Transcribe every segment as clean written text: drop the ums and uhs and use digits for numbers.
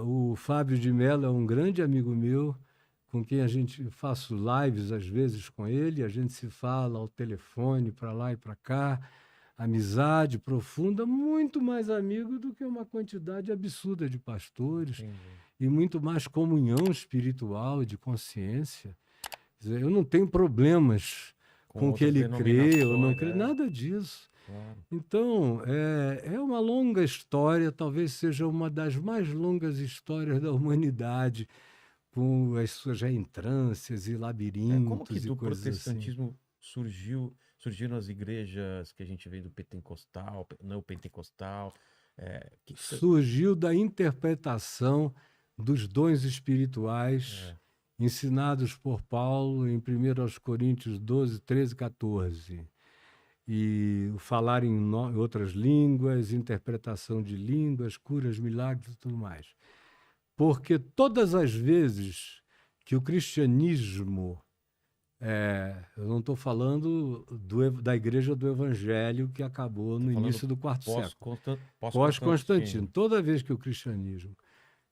O Fábio de Mello é um grande amigo meu, com quem a gente faço lives às vezes com ele, a gente se fala ao telefone para lá e para cá, amizade profunda, muito mais amigo do que uma quantidade absurda de pastores. Entendi. E muito mais comunhão espiritual, de consciência. Quer dizer, eu não tenho problemas com o que outras ele crê, eu não denominações, creio, nada disso. Claro. Então, é uma longa história, talvez seja uma das mais longas histórias da humanidade, com as suas reentrâncias e Como que labirintos e do coisas assim. protestantismo surgiram as igrejas que a gente vê do pentecostal, neopentecostal? Surgiu da interpretação dos dons espirituais ensinados por Paulo em 1 Coríntios 12, 13, 14. E o falar em outras línguas, interpretação de línguas, curas, milagres e tudo mais. Porque todas as vezes que o cristianismo, eu não estou falando da igreja do evangelho que acabou no início do quarto século, pós-Constantino, toda vez que o cristianismo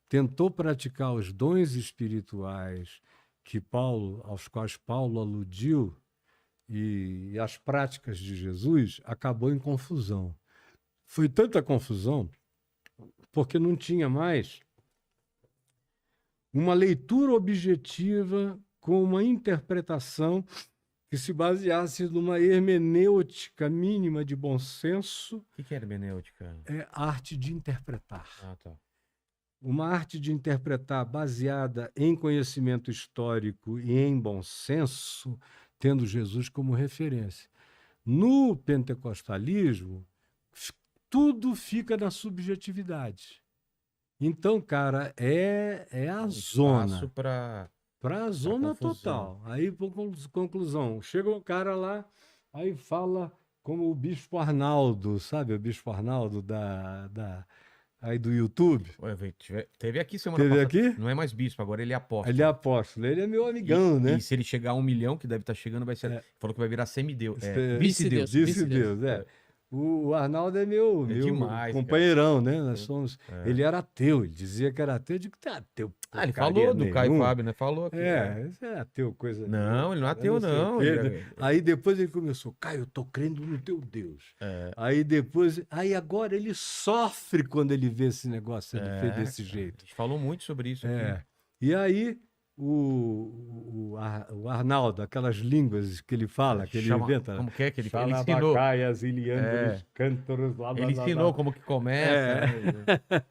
tentou praticar os dons espirituais aos quais Paulo aludiu, e as práticas de Jesus, acabou em confusão. Foi tanta confusão porque não tinha mais uma leitura objetiva com uma interpretação que se baseasse numa hermenêutica mínima de bom senso. O que é hermenêutica? É a arte de interpretar. Ah, tá. Uma arte de interpretar baseada em conhecimento histórico e em bom senso, tendo Jesus como referência. No pentecostalismo, tudo fica na subjetividade. Então, cara, é a zona. Para a zona total. Aí, por conclusão, chega um cara lá, aí fala como o Bispo Arnaldo, sabe? O Bispo Arnaldo aí do YouTube. Teve aqui semana passada. Aqui? Não é mais bispo, agora ele é apóstolo. Ele é apóstolo, ele é meu amigão, né? E se ele chegar a 1 milhão, que deve estar chegando, vai ser. Falou que vai virar semideus. Vice-Deus. Vice-Deus, O Arnaldo é meu demais, companheirão, cara. Né? Nós somos. Ele era ateu, ele dizia que era ateu. Eu digo que é ateu. Ele falou do Caio Fábio, né? Falou aqui. Isso é ateu, coisa. Não, ele não é ateu, não. Aí depois ele começou, Caio, eu tô crendo no teu Deus. Aí depois. Aí agora ele sofre quando ele vê esse negócio sendo feito desse jeito. A gente falou muito sobre isso aqui. E aí. O Arnaldo, aquelas línguas que ele fala, que ele inventa. Como que é que ele ensinou? Cântaros, ele ensinou como que começa.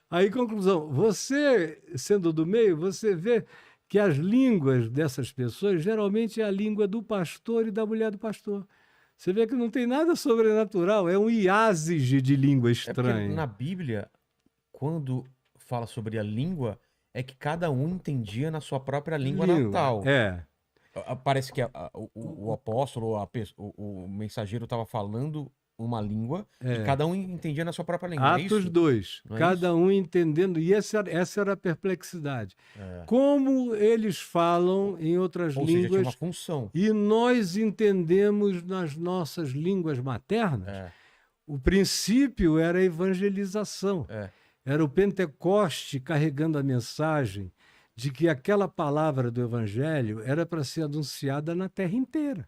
Aí, conclusão, você, sendo do meio, você vê que as línguas dessas pessoas geralmente é a língua do pastor e da mulher do pastor. Você vê que não tem nada sobrenatural, é um iásige de língua estranha. Na Bíblia, quando fala sobre a língua, é que cada um entendia na sua própria língua natal. Parece que o apóstolo, o mensageiro estava falando uma língua e cada um entendia na sua própria língua. Atos 2. Cada um entendendo. E essa era a perplexidade. Como eles falam em outras línguas. Seja, tinha uma função. E nós entendemos nas nossas línguas maternas. O princípio era a evangelização. Era o Pentecoste carregando a mensagem de que aquela palavra do Evangelho era para ser anunciada na terra inteira.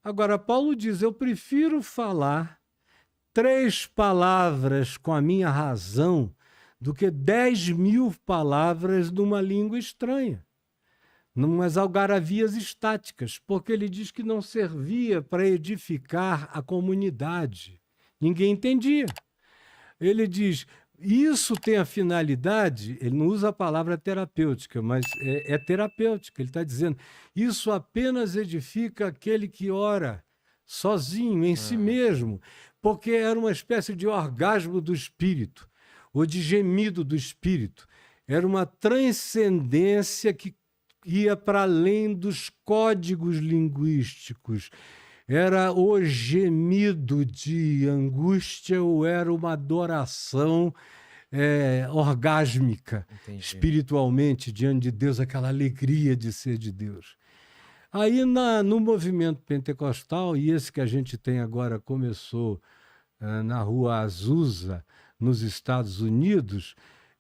Agora, Paulo diz, eu prefiro falar 3 palavras com a minha razão do que 10.000 palavras numa língua estranha, numas algaravias estáticas, porque ele diz que não servia para edificar a comunidade. Ninguém entendia. Ele diz... Isso tem a finalidade, ele não usa a palavra terapêutica, mas é terapêutica. Ele está dizendo, isso apenas edifica aquele que ora sozinho, em si mesmo, porque era uma espécie de orgasmo do espírito, ou de gemido do espírito. Era uma transcendência que ia para além dos códigos linguísticos. Era o gemido de angústia ou era uma adoração orgásmica, espiritualmente, diante de Deus, aquela alegria de ser de Deus. Aí, no movimento pentecostal, e esse que a gente tem agora começou na Rua Azusa, nos Estados Unidos,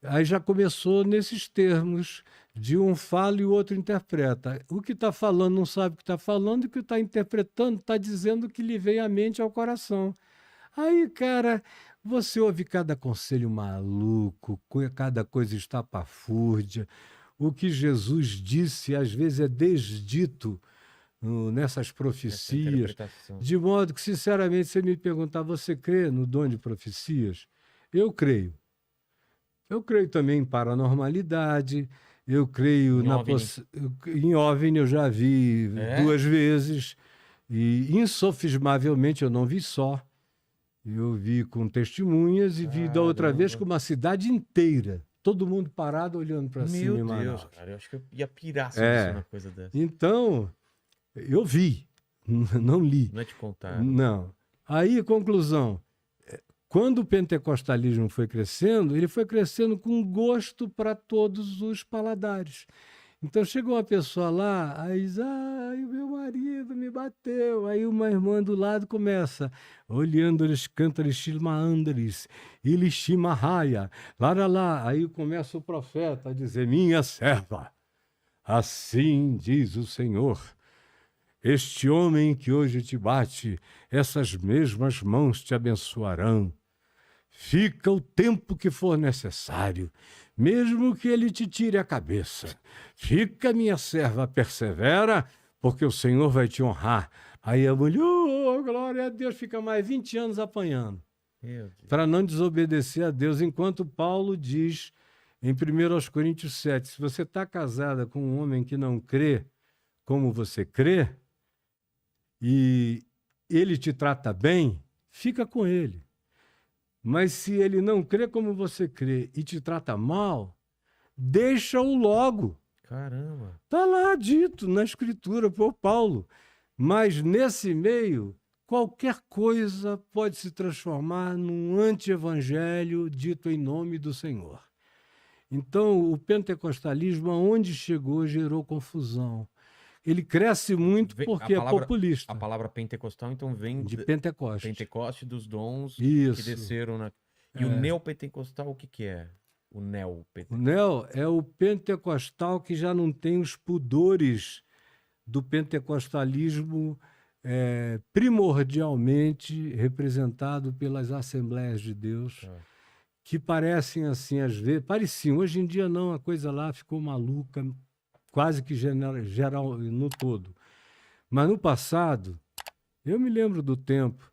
Aí já começou nesses termos, de um fala e o outro interpreta. O que está falando não sabe o que está falando, e o que está interpretando está dizendo o que lhe vem à mente e ao coração. Aí, cara, você ouve cada conselho maluco, cada coisa estapafúrdia. O que Jesus disse, às vezes, é desdito nessas profecias, de modo que, sinceramente, se me perguntar, você crê no dom de profecias? Eu creio. Eu creio também em paranormalidade, eu creio em OVNI eu já vi 2 vezes, e insofismavelmente eu não vi só. Eu vi com testemunhas e vi da outra vez com uma cidade inteira. Todo mundo parado olhando para cima. Meu Deus, cara, eu acho que eu ia pirar se fosse uma coisa dessa. Então, eu vi, não li. Não é te contar. Não. Aí, conclusão. Quando o pentecostalismo foi crescendo, ele foi crescendo com gosto para todos os paladares. Então chegou uma pessoa lá, aí diz, o meu marido me bateu. Aí uma irmã do lado começa, olhando eles cantam Shilmaandris, Ilishimahaya, lá. Aí começa o profeta a dizer, minha serva, assim diz o Senhor, este homem que hoje te bate, essas mesmas mãos te abençoarão. Fica o tempo que for necessário, mesmo que ele te tire a cabeça. Fica, minha serva, persevera, porque o Senhor vai te honrar. Aí a mulher, glória a Deus, fica mais 20 anos apanhando, para não desobedecer a Deus, enquanto Paulo diz em 1 Coríntios 7, se você está casada com um homem que não crê como você crê, e ele te trata bem, fica com ele. Mas se ele não crê como você crê e te trata mal, deixa-o logo. Caramba. Está lá dito na Escritura por Paulo. Mas nesse meio, qualquer coisa pode se transformar num anti-evangelho dito em nome do Senhor. Então, o pentecostalismo, aonde chegou, gerou confusão. Ele cresce muito porque é populista. A palavra pentecostal, então, vem de Pentecoste. Pentecoste, dos dons Isso. que desceram na... E o neopentecostal, o que é? O neopentecostal? O neo é o pentecostal que já não tem os pudores do pentecostalismo primordialmente representado pelas Assembleias de Deus, que parecem assim, às vezes, pareciam. Hoje em dia não, a coisa lá ficou maluca, quase que geral no todo. Mas no passado, eu me lembro do tempo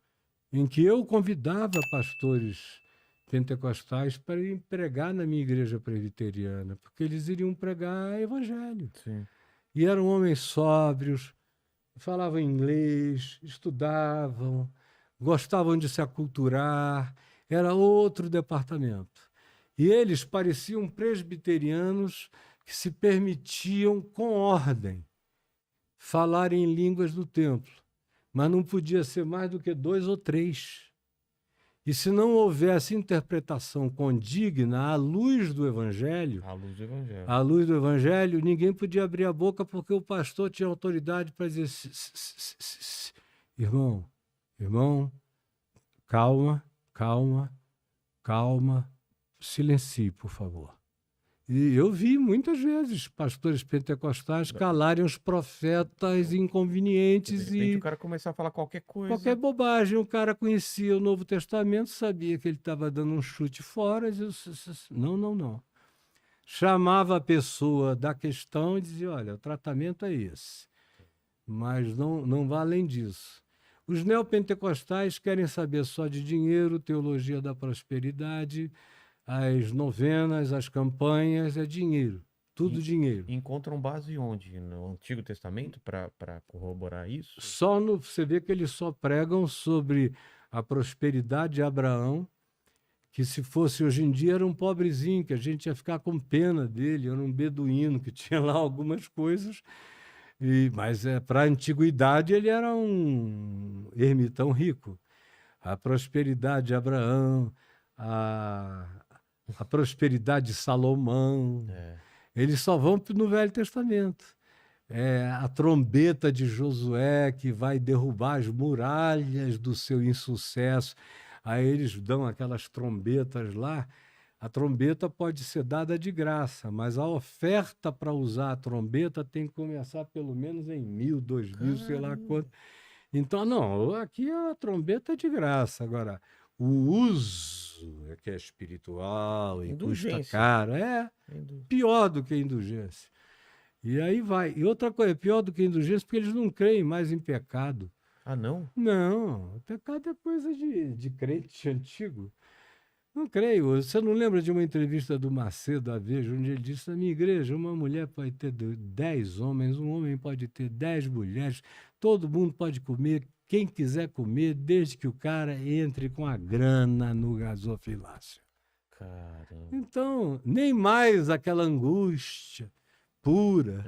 em que eu convidava pastores pentecostais para irem pregar na minha igreja presbiteriana, porque eles iriam pregar evangelho. Sim. E eram homens sóbrios, falavam inglês, estudavam, gostavam de se aculturar, era outro departamento. E eles pareciam presbiterianos que se permitiam, com ordem, falar em línguas do templo, mas não podia ser mais do que 2 ou 3. E se não houvesse interpretação condigna à luz do Evangelho, ninguém podia abrir a boca, porque o pastor tinha autoridade para dizer, irmão, calma, silencie, por favor. E eu vi muitas vezes pastores pentecostais calarem os profetas inconvenientes. De repente, o cara começou a falar qualquer coisa. Qualquer bobagem. O cara conhecia o Novo Testamento, sabia que ele estava dando um chute fora. E dizia, não. Chamava a pessoa da questão e dizia, olha, o tratamento é esse. Mas não vai além disso. Os neopentecostais querem saber só de dinheiro, teologia da prosperidade, as novenas, as campanhas, é dinheiro. Tudo dinheiro. Encontram base onde? No Antigo Testamento para corroborar isso? Você vê que eles só pregam sobre a prosperidade de Abraão, que se fosse hoje em dia era um pobrezinho, que a gente ia ficar com pena dele, era um beduíno que tinha lá algumas coisas, mas para a antiguidade ele era um ermitão rico. A prosperidade de Abraão, a prosperidade de Salomão, eles só vão no Velho Testamento. A trombeta de Josué, que vai derrubar as muralhas do seu insucesso. Aí eles dão aquelas trombetas lá. A trombeta pode ser dada de graça, mas a oferta para usar a trombeta tem que começar pelo menos em 1.000, 2.000, sei lá quanto. Então, não, aqui a trombeta é de graça. Agora, o uso é que é espiritual e custa caro. É pior do que a indulgência. E aí vai. E outra coisa, pior do que a indulgência, porque eles não creem mais em pecado. Ah, não? Não, pecado é coisa de crente antigo. Não creio. Você não lembra de uma entrevista do Macedo da Veja, onde ele disse: na minha igreja, uma mulher pode ter 10 homens, um homem pode ter 10 mulheres, todo mundo pode comer, quem quiser comer, desde que o cara entre com a grana no gasofilácio. Caramba. Então, nem mais aquela angústia pura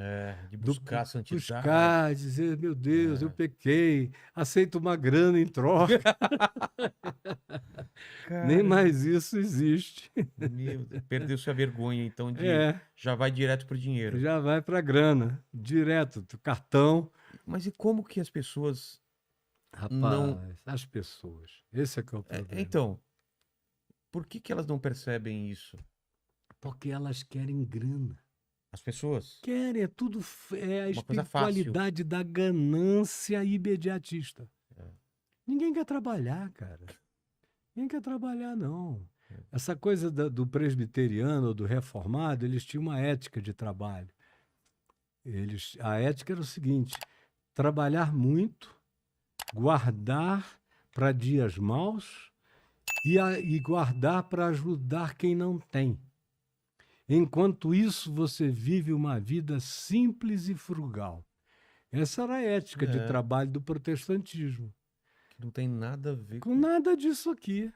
de buscar a santidade. Buscar, dizer, meu Deus, eu pequei, aceito uma grana em troca. Nem mais isso existe. Perdeu-se a vergonha, então, já vai direto para o dinheiro. Já vai para a grana, direto, do cartão. Mas e como que as pessoas... Rapaz, as pessoas, esse é que é o problema. Então, por que elas não percebem isso? Porque elas querem grana. As pessoas? Querem, é tudo... É a espiritualidade da ganância imediatista. Ninguém quer trabalhar, cara. Ninguém quer trabalhar, não. Essa coisa do presbiteriano ou do reformado, eles tinham uma ética de trabalho. A ética era o seguinte: trabalhar muito, guardar para dias maus e guardar para ajudar quem não tem. Enquanto isso, você vive uma vida simples e frugal. Essa era a ética de trabalho do protestantismo. Que não tem nada a ver com nada disso aqui.